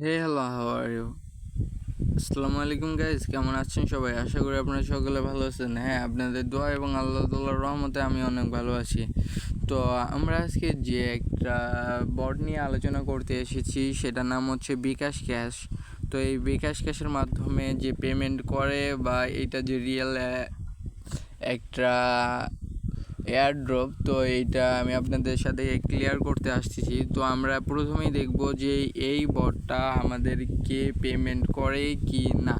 Hey hello, how are you? আসসালামু আলাইকুম guys, কেমন আছেন সবাই? আশা করি আপনারা সকলে ভালো আছেন। হ্যাঁ, আপনাদের দোয়া এবং আল্লাহ তাআলার রহমতে আমি অনেক ভালো আছি। তো আমরা আজকে যে একটা বট নিয়ে আলোচনা করতে এসেছি সেটার নাম হচ্ছে বিকাশ ক্যাশ। তো এই বিকাশ ক্যাশের মাধ্যমে যে পেমেন্ট করে বা এটা যে রিয়েল একটা এয়ারড্রপ, তো এইটা আমি আপনাদের সাথে ক্লিয়ার করতে আসতেছি। তো আমরা প্রথমেই দেখব যে এই বটটা আমাদেরকে পেমেন্ট করে কি না।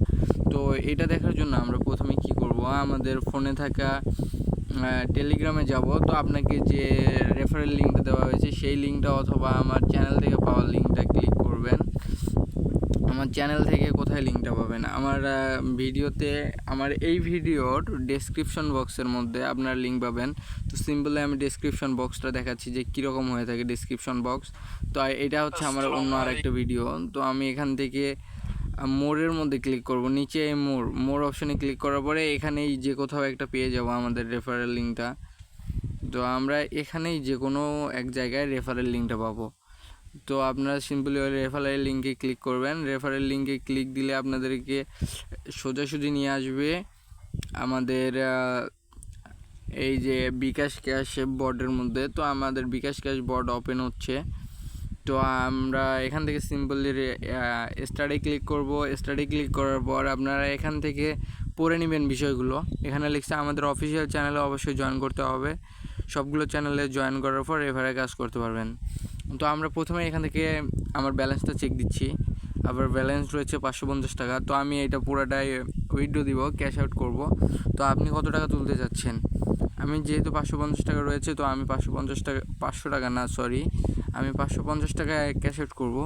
তো এটা দেখার জন্য আমরা প্রথমে কি করব, আমাদের ফোনে থাকা টেলিগ্রামে যাব। তো আপনাকে যে রেফারেল লিঙ্কটা দেওয়া হয়েছে সেই লিঙ্কটা অথবা আমার চ্যানেল থেকে পাওয়ার লিঙ্কটা ক্লিক করবেন। আমার চ্যানেল থেকে কোথায় লিঙ্কটা পাবেন? আমার ভিডিওতে, আমার এই ভিডিওর ডেসক্রিপশন বক্সের মধ্যে আপনার লিঙ্ক পাবেন। তো সিম্পলি আমি ডেসক্রিপশন বক্সটা দেখাচ্ছি যে কীরকম হয়ে থাকে ডেসক্রিপশন বক্স। তো এটা হচ্ছে আমার অন্য আরেকটা ভিডিও। তো আমি এখান থেকে মোড়ের মধ্যে ক্লিক করব, নিচে মোর অপশানে ক্লিক করার পরে এখানেই যে কোথাও একটা পেয়ে যাব আমাদের রেফারেল লিঙ্কটা। তো আমরা এখানেই যে কোনো এক জায়গায় রেফারেল লিঙ্কটা পাবো। তো আপনারা সিম্পলি ওই রেফারেল লিঙ্কে ক্লিক করবেন। রেফারেল লিঙ্কে ক্লিক দিলে আপনাদেরকে সোজাসুজি নিয়ে আসবে আমাদের এই যে বিকাশ ক্যাশ বটের মধ্যে। তো আমাদের বিকাশ ক্যাশ বট ওপেন হচ্ছে। তো আমরা এখান থেকে সিম্পলি স্টার্টে ক্লিক করব। স্টার্টে ক্লিক করার পর আপনারা এখান থেকে পড়ে নেবেন বিষয়গুলো। এখানে লিখছে আমাদের অফিসিয়াল চ্যানেলে অবশ্যই জয়েন করতে হবে। সবগুলো চ্যানেলে জয়েন করার পর এভাবে কাজ করতে পারবেন। তো আমরা প্রথমে এখান থেকে আমার ব্যালেন্সটা চেক দিচ্ছি। আবার ব্যালেন্স রয়েছে 550 টাকা। তো আমি এটা পুরোটাই উইথড্র দিব, ক্যাশ আউট করব। তো আপনি কত টাকা তুলতে চাচ্ছেন? আমি যেহেতু 550 টাকা রয়েছে, তো আমি 550 টাকা, 500 টাকা না সরি, আমি 550 টাকায় ক্যাশ আউট করব।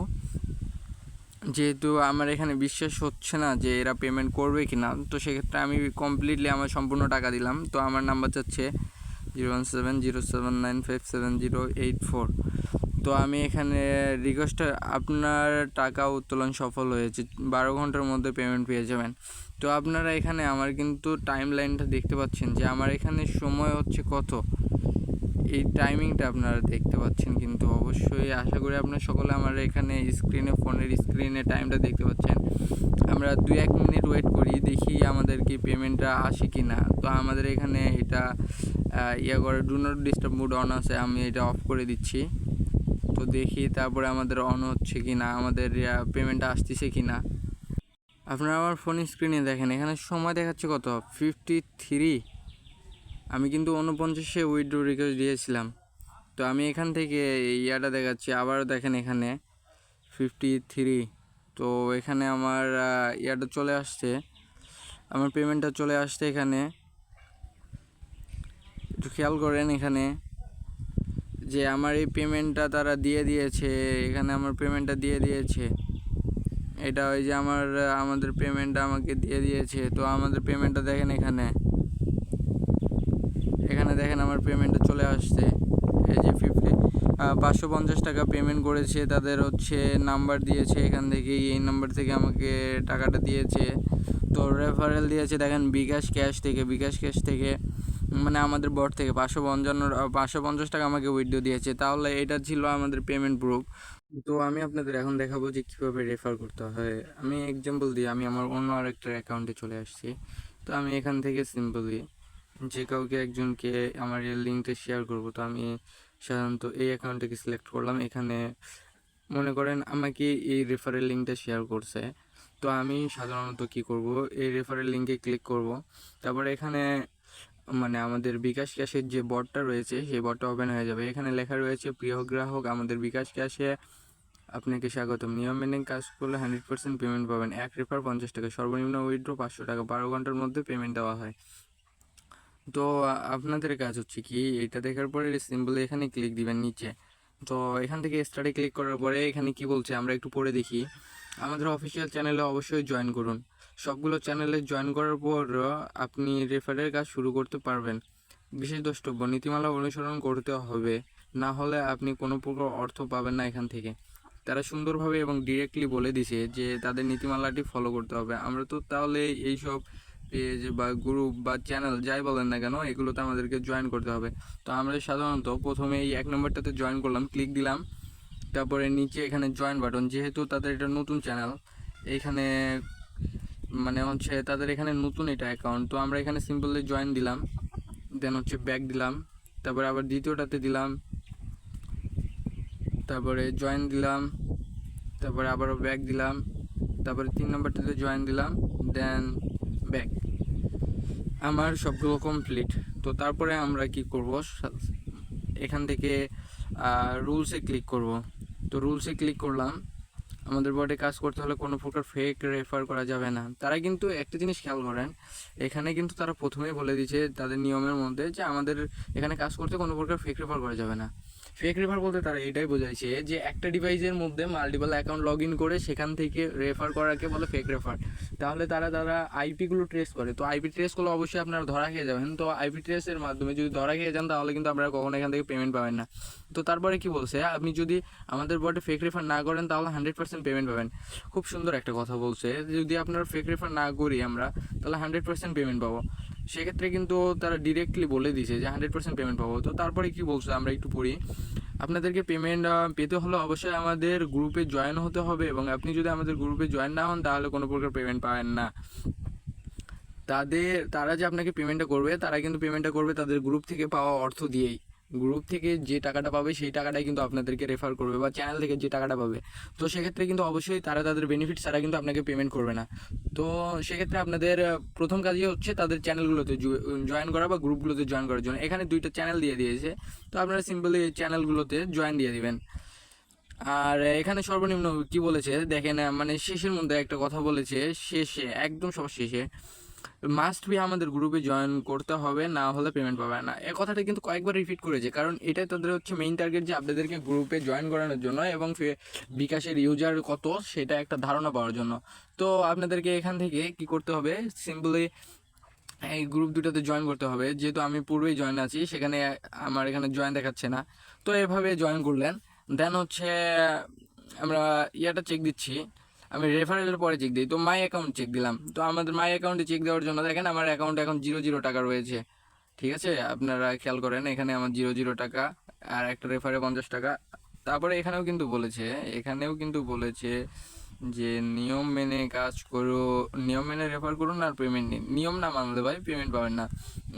যেহেতু আমার এখানে বিশ্বাস হচ্ছে না যে এরা পেমেন্ট করবে কি না, তো সেক্ষেত্রে আমি কমপ্লিটলি আমার সম্পূর্ণ টাকা দিলাম। তো আমার নাম্বার চাচ্ছে 0170795708 তো আমি এখানে রিকোয়েস্ট, আপনার টাকা উত্তোলন সফল হয়েছে, 12 ঘন্টার মধ্যে পেমেন্ট পেয়ে যাবেন। তো আপনারা এখানে আমার কিন্তু টাইম লাইনটা দেখতে পাচ্ছেন যে আমার এখানে সময় হচ্ছে কত, এই টাইমিংটা আপনারা দেখতে পাচ্ছেন। কিন্তু অবশ্যই আশা করি আপনারা সকলে আমার এখানে স্ক্রিনে, ফোনের স্ক্রিনে টাইমটা দেখতে পাচ্ছেন। আমরা 2-1 মিনিট ওয়েট করি, দেখি আমাদের কি পেমেন্টটা আসে কি না। তো আমাদের এখানে এটা করে do not disturb mode on আছে, আমি এটা অফ করে দিচ্ছি। তো দেখি তারপরে আমাদের অন হচ্ছে কি না, আমাদের পেমেন্টটা আসতেছে কি না। আপনারা আমার ফোন স্ক্রিনে দেখেন, এখানে সময় দেখাচ্ছে কত, 53। আমি কিন্তু 49-এ উইথড্র রিকোয়েস্ট দিয়েছিলাম। তো আমি এখান থেকে ইয়াটা দেখাচ্ছি, আবারও দেখেন এখানে 53। তো এখানে আমার ইয়াটা চলে আসছে, আমার পেমেন্টটা চলে আসছে এখানে। একটু খেয়াল করেন এখানে যে আমার এই পেমেন্টটা তারা দিয়ে দিয়েছে। এখানে আমার পেমেন্টটা দিয়ে দিয়েছে, এটা ওই যে আমাদের পেমেন্টটা আমাকে দিয়ে দিয়েছে। তো আমাদের পেমেন্টটা দেখেন এখানে, এখানে দেখেন আমার পেমেন্টটা চলে আসছে। এই যে 550 টাকা পেমেন্ট করেছে, তাদের হচ্ছে নাম্বার দিয়েছে, এখান থেকে এই নাম্বার থেকে আমাকে টাকাটা দিয়েছে। তো রেফারেল দিয়েছে দেখেন বিকাশ ক্যাশ থেকে, বিকাশ ক্যাশ থেকে মানে আমাদের বট থেকে 550 টাকা আমাকে উইথড্র দিয়েছে। তাহলে এটা ছিল আমাদের পেমেন্ট প্রুফ। তো আমি আপনাদের এখন দেখাবো যে কীভাবে রেফার করতে হয়। আমি এক্সাম্পল দিই, আমি আমার অন্য আরেকটা অ্যাকাউন্টে চলে আসছি। তো আমি এখান থেকে সিম্পলি যে কাউকে একজনকে আমার এই লিঙ্কটা শেয়ার করব। তো আমি সাধারণত এই অ্যাকাউন্টটাকে সিলেক্ট করলাম। এখানে মনে করেন আমাকে এই রেফারেল লিঙ্কটা শেয়ার করছে। তো আমি সাধারণত কি করব, এই রেফারেল লিঙ্কে ক্লিক করব। তারপরে এখানে মানে আমাদের বিকাশ ক্যাশের যে বটটা রয়েছে সেই বটটা ওপেন হয়ে যাবে। এখানে লেখা রয়েছে প্রিয় গ্রাহক, আমাদের বিকাশ ক্যাশে আপনাকে স্বাগতম। নিয়ম মেনে কাজ করলে 100% পেমেন্ট পাবেন। এক রেফার 50 টাকা, সর্বনিম্ন উইথড্র 500 টাকা, 12 ঘন্টার মধ্যে পেমেন্ট দেওয়া হয়। তো আপনাদের কাজ হচ্ছে কি, এটা দেখার পরে সিম্পলি এখানে ক্লিক দিবেন নিচে। তো এখান থেকে স্টার্টে ক্লিক করার পরে এখানে কি বলছে আমরা একটু পড়ে দেখি। আমাদের অফিসিয়াল চ্যানেলে অবশ্যই জয়েন করুন। সবগুলো চ্যানেলে জয়েন করার পর আপনি রেফারের কাজ শুরু করতে পারবেন। বিশেষ দ্রষ্টব্য, নীতিমালা অনুসরণ করতে হবে, না হলে আপনি কোনো প্রকার অর্থ পাবেন না এখান থেকে। তারা সুন্দরভাবে এবং ডিরেক্টলি বলে দিছে যে তাদের নীতিমালাটি ফলো করতে হবে। আমরা তো তাহলে এইসব পেজ বা গ্রুপ বা চ্যানেল যাই বলেন না কেন, এগুলোতে আমাদেরকে জয়েন করতে হবে। তো আমরা সাধারণত প্রথমে এই 1 নম্বরটাতে জয়েন করলাম, ক্লিক দিলাম। তারপরে নিচে এখানে জয়েন বাটন, যেহেতু তাদের এটা নতুন চ্যানেল, এইখানে মানে হচ্ছে তাদের এখানে নতুন এটা অ্যাকাউন্ট, তো আমরা এখানে সিম্পলি জয়েন দিলাম, দেন হচ্ছে ব্যাক দিলাম, তারপরে আবার দ্বিতীয়টাতে দিলাম, তারপরে জয়েন দিলাম, তারপরে আবারও ব্যাক দিলাম, তারপরে 3 নম্বরটাতে জয়েন দিলাম, দেন ব্যাক। আমার সবগুলো কমপ্লিট। তো তারপরে আমরা কি করব, এখান থেকে রুলসে ক্লিক করব। তো রুলসে ক্লিক করলাম। আমাদের বোর্ডে কাজ করতে হলে কোনো প্রকার ফেক রেফার করা যাবে না। তারা কিন্তু একটা জিনিস খেয়াল করেন, এখানে কিন্তু তারা প্রথমেই বলে দিয়েছে তাদের নিয়মের মধ্যে যে আমাদের এখানে কাজ করতে কোনো প্রকার ফেক রেফার করা যাবে না। ফেক রেফার বলতে তারা এটাই বোঝাইছে যে একটা ডিভাইসের মধ্যে মাল্টিপল অ্যাকাউন্ট লগ ইন করে সেখান থেকে রেফার করাকে বলে ফেক রেফার। তাহলে তারা আইপিগুলো ট্রেস করে, তো আইপি ট্রেস করলে অবশ্যই আপনারা ধরা খেয়ে যাবেন। তো আইপি ট্রেসের মাধ্যমে যদি ধরা খেয়ে যান তাহলে কিন্তু আপনারা কখনো এখান থেকে পেমেন্ট পাবেন না। তো তারপরে কি বলছে, আপনি যদি আমাদের বোর্ডে ফেক রেফার না করেন তাহলে 100% পেমেন্ট পাবেন। খুব সুন্দর একটা কথা বলছে, যদি আপনারা ফেক রেফার না করি আমরা তাহলে 100% পেমেন্ট পাবো। সেক্ষেত্রে কিন্তু তারা ডিরেক্টলি বলে দিয়েছে যে 100% পেমেন্ট পাবো। তো তারপরে কি বলছে আমরা একটু পড়ি। আপনাদেরকে পেমেন্ট পেতে হলে অবশ্যই আমাদের গ্রুপে জয়েন হতে হবে, এবং আপনি যদি আমাদের গ্রুপে জয়েন না হন তাহলে কোনো প্রকার পেমেন্ট পাবেন না। তারা যে আপনাকে পেমেন্টটা করবে, তারা কিন্তু পেমেন্টটা করবে তাদের গ্রুপ থেকে পাওয়া অর্থ দিয়েই। গ্রুপ থেকে যে টাকাটা পাবে সেই টাকাটাই কিন্তু আপনাদেরকে রেফার করবে, বা চ্যানেল থেকে যে টাকাটা পাবে। তো সেক্ষেত্রে কিন্তু অবশ্যই তারা তাদের বেনিফিট ছাড়া কিন্তু আপনাকে পেমেন্ট করবে না। তো সেক্ষেত্রে আপনাদের প্রথম কাজই হচ্ছে তাদের চ্যানেলগুলোতে জয়েন করা বা গ্রুপগুলোতে জয়েন করার জন্য। এখানে 2টা চ্যানেল দিয়ে দিয়েছে, তো আপনারা সিম্পলি চ্যানেলগুলোতে জয়েন দিয়ে দিবেন। আর এখানে সর্বনিম্ন কি বলেছে দেখেন, মানে শেষের মধ্যে একটা কথা বলেছে, শেষে একদম সব শেষে, মাস্ট বি আমাদের গ্রুপে জয়েন করতে হবে, না হলে পেমেন্ট পাবে না। এই কথাটা কিন্তু কয়েকবার রিপিট করেছে, কারণ এটাই তাদের হচ্ছে মেইন টার্গেট, যে আপনাদেরকে গ্রুপে জয়েন করানোর জন্য এবং বিকাশের ইউজার কত সেটা একটা ধারণা পাওয়ার জন্য। তো আপনাদেরকে এখান থেকে কি করতে হবে, সিম্পলি এই গ্রুপ দুটোতে জয়েন করতে হবে। যেহেতু আমি পূর্বেই জয়েন আছি, সেখানে আমার এখানে জয়েন দেখাচ্ছে না। তো এভাবে জয়েন করলেন, দেন হচ্ছে আমরা ইয়াটা চেক দিচ্ছি, আমি রেফারেলের পরে চেক দিই। তো মাই অ্যাকাউন্ট চেক দিলাম। তো আমাদের মাই অ্যাকাউন্টে চেক দেওয়ার জন্য দেখেন আমার অ্যাকাউন্টে এখন 0 টাকা রয়েছে। ঠিক আছে, আপনারা খেয়াল করেন এখানে আমার 0 টাকা, আর একটা রেফারে 50 টাকা। তারপরে এখানেও কিন্তু বলেছে যে নিয়ম মেনে কাজ করো, নিয়ম মেনে রেফার করুন আর পেমেন্ট নিন। নিয়ম না মানলে ভাই পেমেন্ট পাবেন না,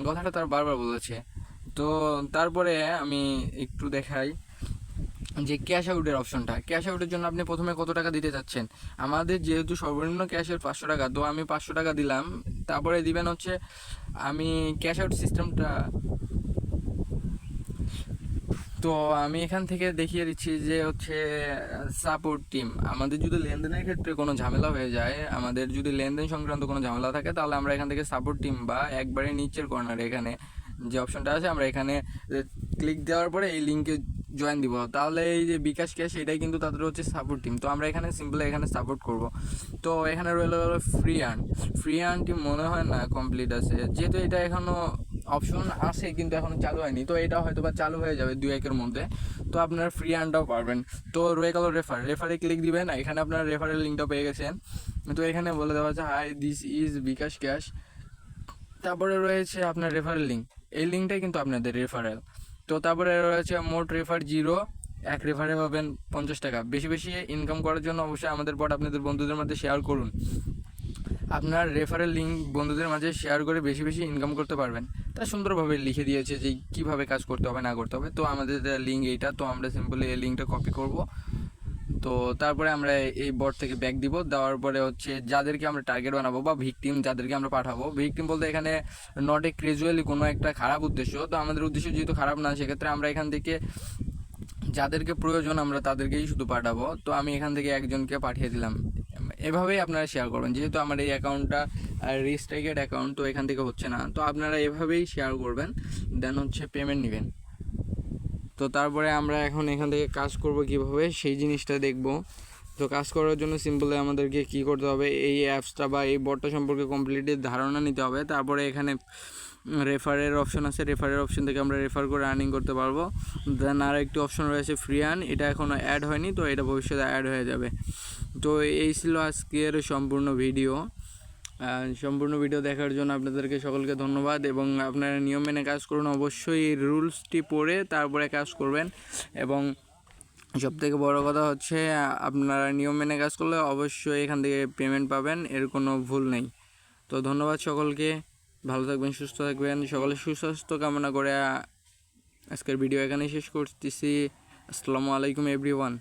কথাটা তার বারবার বলেছে। তো তারপরে আমি একটু দেখাই যে ক্যাশ আউটের অপশনটা। ক্যাশ আউটের জন্য আপনি প্রথমে কত টাকা দিতে চাচ্ছেন। আমাদের যেহেতু সর্বনিম্ন ক্যাশের 500 টাকা, তো আমি 500 টাকা দিলাম। তারপরে দিবেন হচ্ছে, আমি ক্যাশ আউট সিস্টেমটা, তো আমি এখান থেকে দেখিয়ে দিচ্ছি যে হচ্ছে সাপোর্ট টিম। আমাদের যদি লেনদেনের ক্ষেত্রে কোনো ঝামেলা হয়ে যায়, আমাদের যদি লেনদেন সংক্রান্ত কোনো ঝামেলা থাকে, তাহলে আমরা এখান থেকে সাপোর্ট টিম, বা একবারে নিচের কর্নারে এখানে যে অপশনটা আছে, আমরা এখানে ক্লিক দেওয়ার পরে এই লিঙ্কে জয়েন দিব। তাহলে এই যে বিকাশ ক্যাশ, এটাই কিন্তু তাদের হচ্ছে সাপোর্ট টিম। তো আমরা এখানে সিম্পলি এখানে সাপোর্ট করব। তো এখানে রইল ফ্রি আর্ন টিম, মনে হয় না কমপ্লিট আছে, যেহেতু এটা এখনও অপশন আছে কিন্তু এখনও চালু হয়নি। তো এটা হয়তো বা চালু হয়ে যাবে 2-1-এর মধ্যে। তো আপনারা ফ্রি আর্নটাও পারবেন। তো রয়ে গেল রেফারে ক্লিক দিবেন। এখানে আপনারা রেফারের লিঙ্কটা পেয়ে গেছেন। তো এখানে বলে দেওয়া আছে hi this is bKash cash. তারপরে রয়েছে আপনার রেফারেল লিঙ্ক, এই লিঙ্কটাই কিন্তু আপনাদের রেফারেল। তো তারপরে রয়েছে মোট রেফার 0, এক রেফারে পাবেন 50 টাকা। বেশি বেশি ইনকাম করার জন্য অবশ্যই আমাদের বট আপনাদের বন্ধুদের মধ্যে শেয়ার করুন। আপনার রেফারেল লিঙ্ক বন্ধুদের মাঝে শেয়ার করে বেশি বেশি ইনকাম করতে পারবেন। তা সুন্দরভাবে লিখে দিয়েছে যে কীভাবে কাজ করতে হবে না করতে হবে। তো আমাদের লিঙ্ক এইটা, তো আমরা সিম্পলি এই লিঙ্কটা কপি করব। তো তারপরে আমরা এই বট থেকে ব্যাক দিব। দেওয়ার পরে হচ্ছে যাদেরকে আমরা টার্গেট বানাবো বা ভিকটিম যাদেরকে আমরা পাঠাবো, ভিকটিম বলতে এখানে নট এ ক্রেজুয়ালি কোনো একটা খারাপ উদ্দেশ্য। তো আমাদের উদ্দেশ্য যেহেতু খারাপ না, সেক্ষেত্রে আমরা এখান থেকে যাদেরকে প্রয়োজন আমরা তাদেরকেই শুধু পাঠাবো। তো আমি এখান থেকে একজনকে পাঠিয়ে দিলাম। এভাবেই আপনারা শেয়ার করবেন, যেহেতু আমার এই অ্যাকাউন্টটা রেজিস্ট্রেটেড অ্যাকাউন্ট, তো এখান থেকে হচ্ছে না। তো আপনারা এভাবেই শেয়ার করবেন, দেন হচ্ছে পেমেন্ট নেবেন। তো তারপরে আমরা এখন এখান থেকে কাজ করব কিভাবে সেই জিনিসটা দেখব। তো কাজ করার জন্য সিম্পলি আমাদেরকে কি করতে হবে, এই অ্যাপসটা বা এই বটটা সম্পর্কে কমপ্লিটলি ধারণা নিতে হবে। তারপরে এখানে রেফারের অপশন আছে, রেফারের অপশন থেকে আমরা রেফার করে আর্নিং করতে পারবো। দেন আর একটি অপশন রয়েছে ফ্রি আর্ন, এটা এখনও অ্যাড হয়নি, তো এটা ভবিষ্যতে অ্যাড হয়ে যাবে। তো এই ছিল আজকের সম্পূর্ণ ভিডিও। সম্পূর্ণ ভিডিও দেখার জন্য আপনাদেরকে সকলকে ধন্যবাদ, এবং আপনারা নিয়ম মেনে কাজ করুন। অবশ্যই এই রুলসটি পড়ে তারপরে কাজ করবেন, এবং সবথেকে বড় কথা হচ্ছে আপনারা নিয়ম মেনে কাজ করলে অবশ্যই এখান থেকে পেমেন্ট পাবেন, এর কোনো ভুল নেই। তো ধন্যবাদ সকলকে, ভালো থাকবেন, সুস্থ থাকবেন, সকলের সুস্বাস্থ্য কামনা করে আজকের ভিডিও এখানেই শেষ করতেছি। আসসালামু আলাইকুম এভরিওয়ান।